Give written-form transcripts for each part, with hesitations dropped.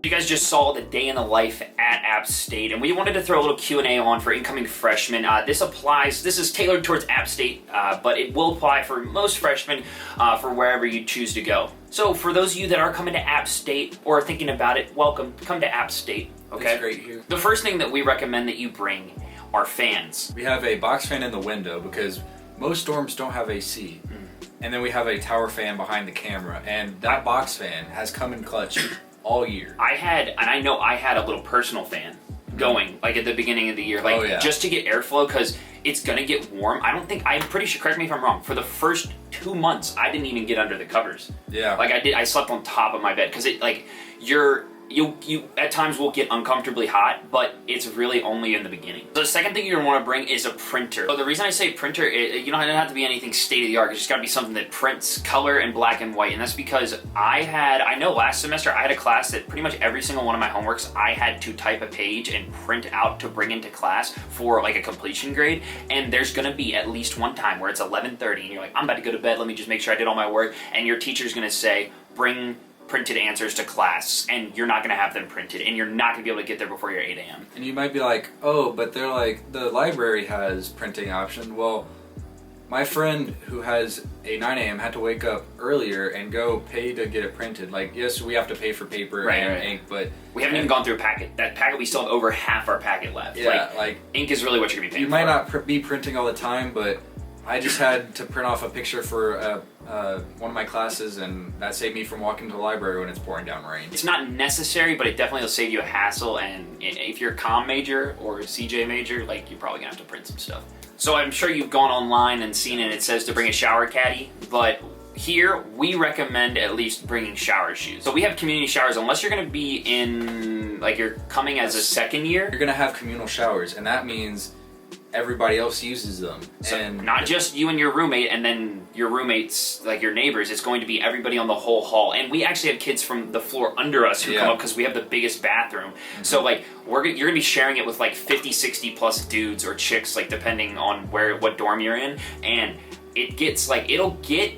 You guys just saw the day in the life at App State, and we wanted to throw a little Q&A on for incoming freshmen. This is tailored towards App State, but it will apply for most freshmen for wherever you choose to go. So for those of you that are coming to App State or are thinking about it, welcome. Come to App State, okay? It's great here. The first thing that we recommend that you bring are fans. We have a box fan in the window because most dorms don't have AC. And then we have a tower fan behind the camera, and that box fan has come in clutch all year. I know I had a little personal fan going like at the beginning of the year, like just to get airflow, because it's gonna get warm. I'm pretty sure, correct me if I'm wrong, for the first 2 months I didn't even get under the covers. Yeah. Like I slept on top of my bed because it like you at times will get uncomfortably hot, but it's really only in the beginning. So the second thing you're gonna want to bring is a printer. So the reason I say printer, you don't have to be anything state of the art. It's just gotta be something that prints color and black and white. And that's because I know last semester I had a class that pretty much every single one of my homeworks I had to type a page and print out to bring into class for like a completion grade. And there's gonna be at least one time where it's 11:30 and you're like, I'm about to go to bed, let me just make sure I did all my work. And your teacher's gonna say, bring printed answers to class, and you're not going to have them printed, and you're not going to be able to get there before your 8 a.m. And you might be like, oh, but they're like, the library has printing option. Well, my friend who has a 9 a.m. had to wake up earlier and go pay to get it printed. Like, yes, we have to pay for paper and ink, but we haven't even gone through a packet. That packet, we still have over half our packet left. Yeah, like ink is really what you're going to be paying for. You might not be printing all the time, but I just had to print off a picture for one of my classes, and that saved me from walking to the library when it's pouring down rain. It's not necessary, but it definitely will save you a hassle, and if you're a comm major or a CJ major, like, you're probably gonna have to print some stuff. So I'm sure you've gone online and seen it says to bring a shower caddy, but here we recommend at least bringing shower shoes. So we have community showers, unless you're gonna be in, like, you're coming as a second year. You're gonna have communal showers, and that means everybody else uses them. So and not just you and your roommate and then your roommates, like your neighbors, it's going to be everybody on the whole hall. And we actually have kids from the floor under us who come up because we have the biggest bathroom. So like you're gonna be sharing it with like 50, 60 plus dudes or chicks, like depending on what dorm you're in. And it gets like, it'll get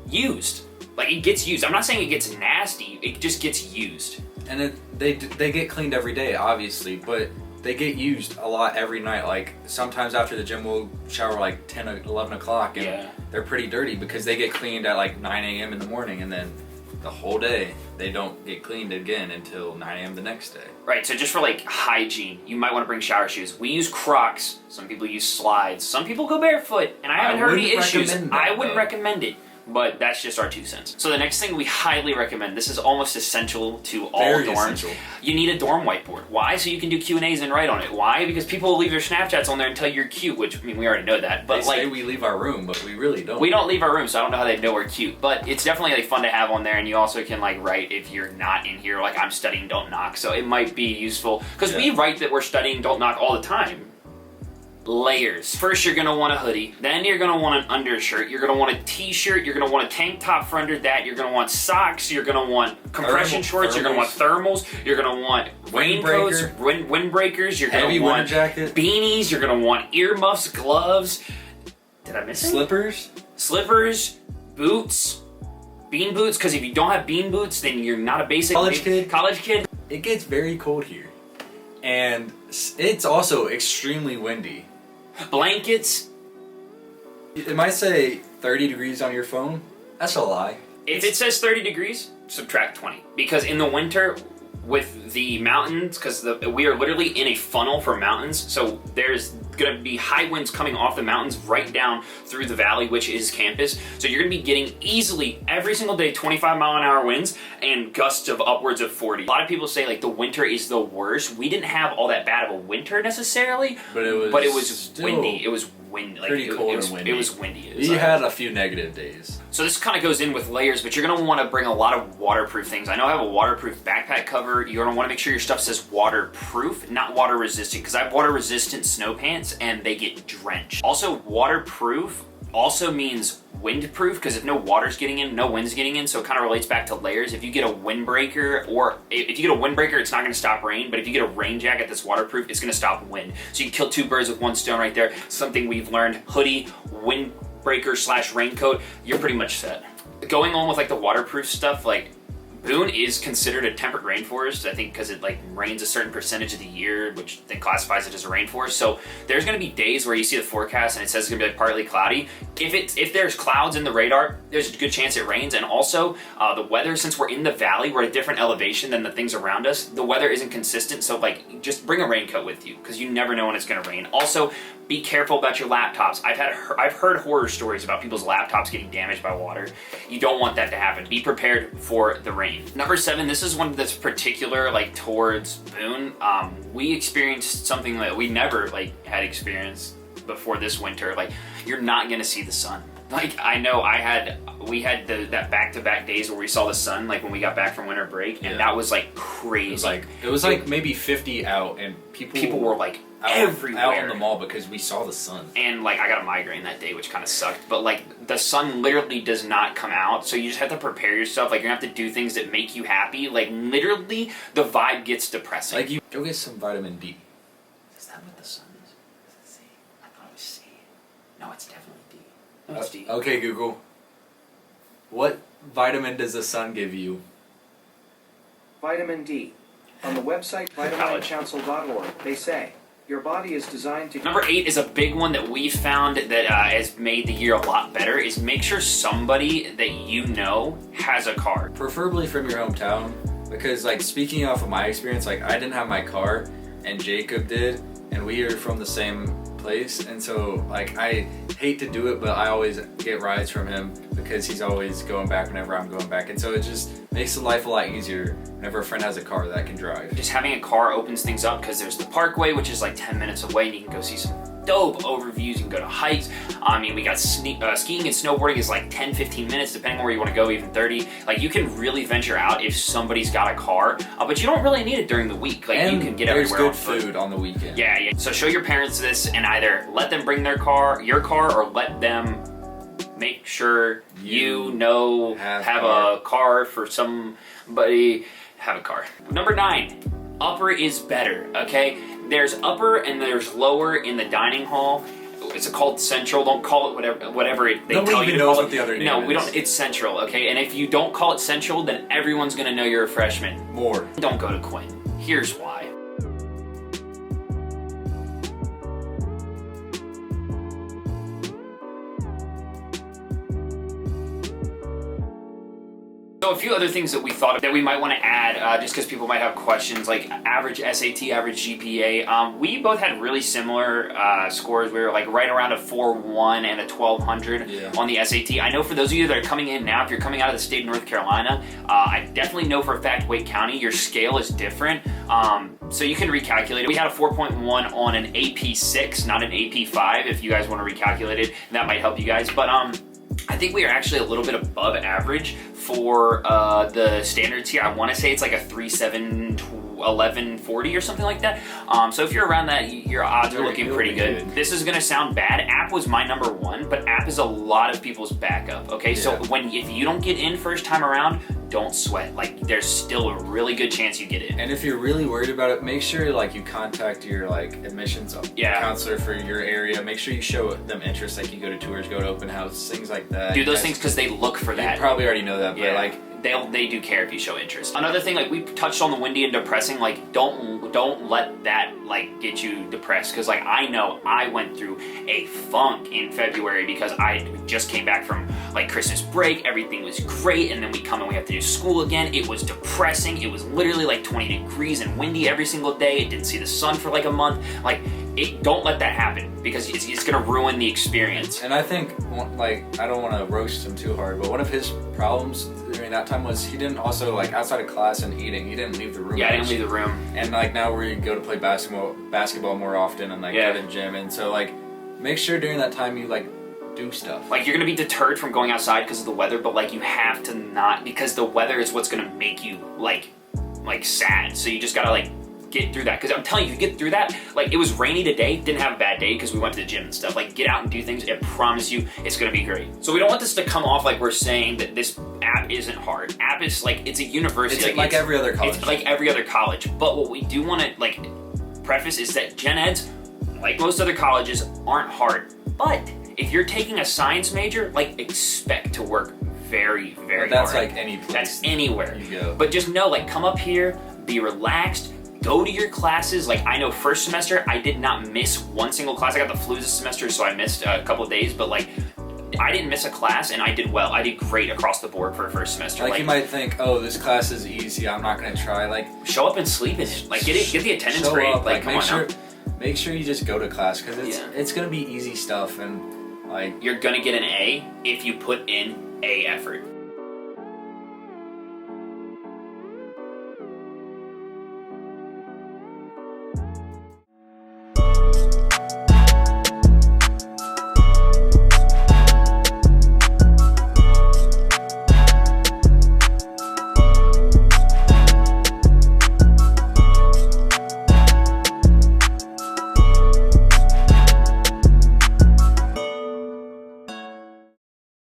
used. Like, it gets used. I'm not saying it gets nasty, it just gets used. And they get cleaned every day, obviously, but they get used a lot every night. Like, sometimes after the gym we'll shower like 10 or 11 o'clock, and they're pretty dirty because they get cleaned at like 9 a.m. in the morning, and then the whole day they don't get cleaned again until 9 a.m. the next day. Right, so just for like hygiene, you might want to bring shower shoes. We use Crocs, some people use slides, some people go barefoot, and I haven't heard any issues. I wouldn't recommend it. But that's just our 2 cents. So the next thing we highly recommend, this is almost essential to all dorms. Essential. You need a dorm whiteboard. Why? So you can do Q&As and write on it. Why? Because people will leave their Snapchats on there and tell you're cute, which, I mean, we already know that. But they say we leave our room, but we really don't. We don't leave our room, so I don't know how they know we're cute. But it's definitely like fun to have on there, and you also can like write if you're not in here, like I'm studying, don't knock. So it might be useful, because we write that we're studying, don't knock all the time. Layers. First, you're gonna want a hoodie. Then you're gonna want an undershirt. You're gonna want a t-shirt. You're gonna want a tank top for under that. You're gonna want socks. You're gonna want compression shorts. You're gonna want thermals. You're gonna want raincoats, windbreakers. You're gonna want beanies. You're gonna want earmuffs, gloves. Did I miss slippers? Slippers, boots, bean boots. Because if you don't have bean boots, then you're not a basic college kid. It gets very cold here, and it's also extremely windy. Blankets. It might say 30 degrees on your phone. That's a lie. If it says 30 degrees, subtract 20. Because in the winter, with the mountains, because we are literally in a funnel for mountains, so there's gonna be high winds coming off the mountains right down through the valley, which is campus. So you're gonna be getting easily every single day 25-mile-an-hour winds and gusts of upwards of 40. A lot of people say like the winter is the worst. We didn't have all that bad of a winter necessarily, but it was windy. It was windy. Like, pretty cold and windy. It was windy. We had a few negative days. So this kind of goes in with layers, but you're gonna want to bring a lot of waterproof things. I know I have a waterproof backpack cover. You're gonna want to make sure your stuff says waterproof, not water resistant, because I have water resistant snow pants and they get drenched. Also, waterproof also means windproof because if no water's getting in, no wind's getting in, so it kind of relates back to layers. If you get a windbreaker, or if you get a windbreaker, it's not going to stop rain, but if you get a rain jacket that's waterproof, it's going to stop wind. So you can kill two birds with one stone right there. Something we've learned: hoodie, windbreaker / raincoat, you're pretty much set. Going on with like the waterproof stuff, like Boone is considered a temperate rainforest, I think, because it like rains a certain percentage of the year, which then classifies it as a rainforest. So there's going to be days where you see the forecast and it says it's going to be like partly cloudy. If there's clouds in the radar, there's a good chance it rains. And also the weather, since we're in the valley, we're at a different elevation than the things around us. The weather isn't consistent, so like just bring a raincoat with you because you never know when it's going to rain. Also, be careful about your laptops. I've heard horror stories about people's laptops getting damaged by water. You don't want that to happen. Be prepared for the rain. Number 7, this is one that's particular like towards Boone. We experienced something that we never like had experienced before this winter. Like, you're not gonna see the sun. Like, I know we had that back-to-back days where we saw the sun, like when we got back from winter break, and that was like crazy. It was like maybe 50 out, and people were like everywhere out on the mall because we saw the sun. And like, I got a migraine that day, which kind of sucked. But like, the sun literally does not come out, so you just have to prepare yourself. Like, you're gonna have to do things that make you happy. Like, literally, the vibe gets depressing. Like, you go get some vitamin D. Is that what the sun is? Is it C? I thought it was C. No, it's definitely D. No, it's D. Okay, Google. What vitamin does the sun give you? Vitamin D. On the website vitaminecouncil.org, they say, your body is designed to... Number 8 is a big one that we found that has made the year a lot better, is make sure somebody that you know has a car. Preferably from your hometown, because like, speaking off of my experience, like, I didn't have my car and Jacob did, and we are from the same place, and so like, I hate to do it, but I always get rides from him because he's always going back whenever I'm going back, and so it just makes the life a lot easier whenever a friend has a car that can drive. Just having a car opens things up because there's the Parkway, which is like 10 minutes away, and you can go see some dope overviews. You can go to hikes. I mean, we got skiing and snowboarding is like 10-15 minutes, depending on where you want to go, even 30. Like, you can really venture out if somebody's got a car, but you don't really need it during the week. Like, and you can get there's everywhere good on foot. food on the weekend. Yeah. So show your parents this, and either let them bring your car, or let them make sure you know have a car for somebody. Have a car. Number 9, upper is better. Okay, there's upper and there's lower in the dining hall. It's called central. Don't call it whatever they tell you to call it. What the other name no, is. we don't. It's central. Okay, and if you don't call it central, then everyone's gonna know you're a freshman. More. Don't go to Quinn. Here's why. So a few other things that we thought of that we might want to add, just because people might have questions, like average SAT, average GPA. We both had really similar scores. We were like right around a 4.1 and a 1200 on the SAT. I know for those of you that are coming in now, if you're coming out of the state of North Carolina, I definitely know for a fact Wake County, your scale is different. So you can recalculate it. We had a 4.1 on an AP 6, not an AP 5. If you guys want to recalculate it, that might help you guys. But I think we are actually a little bit above average for the standards here. I want to say it's like a 3.7 1140 or something like that. So if you're around that, your odds are looking pretty good. This is gonna sound bad. App was my number 1, but App is a lot of people's backup. Okay, so if you don't get in first time around, don't sweat. Like, there's still a really good chance you get in. And if you're really worried about it, make sure like you contact your like admissions counselor for your area. Make sure you show them interest, like you go to tours, go to open house, things like that. Do those things because they look for that. You probably already know that, but like, they do care if you show interest. Another thing, like we touched on the windy and depressing, like don't let that like get you depressed, because like I know I went through a funk in February because I just came back from like Christmas break. Everything was great, and then we come and we have to do school again. It was depressing. It was literally like 20 degrees and windy every single day. It didn't see the sun for like a month. Like, don't let that happen, because it's gonna ruin the experience. And I think, like, I don't want to roast him too hard, but one of his problems during that time was he didn't also, like, outside of class and eating, he didn't leave the room. Yeah, I didn't leave the room. And like now we go to play basketball more often, and like go to the gym, and so like make sure during that time you like do stuff. Like, you're gonna be deterred from going outside because of the weather, but like you have to not, because the weather is what's gonna make you like sad. So you just gotta like get through that. Because I'm telling you, get through that. Like, it was rainy today, didn't have a bad day because we went to the gym and stuff. Like, get out and do things. I promise you, it's gonna be great. So we don't want this to come off like we're saying that this app isn't hard. App is like, it's a university. It's like every other college. It's like every other college. But what we do want to like preface is that gen eds, like most other colleges, aren't hard. But if you're taking a science major, like, expect to work very, very that's hard. like any place. That's anywhere. You go. But just know, like, come up here, be relaxed, go to your classes. Like, I know first semester, I did not miss one single class. I got the flu this semester, so I missed a couple of days, but like, I didn't miss a class and I did well. I did great across the board for a first semester. Like, you might think, oh, this class is easy, I'm not gonna try. Like, show up and sleep in it. Like, get the attendance show rate. up, Like, come on now. Make sure you just go to class, because Yeah. it's gonna be easy stuff, and like, You're gonna get an A if you put in A effort.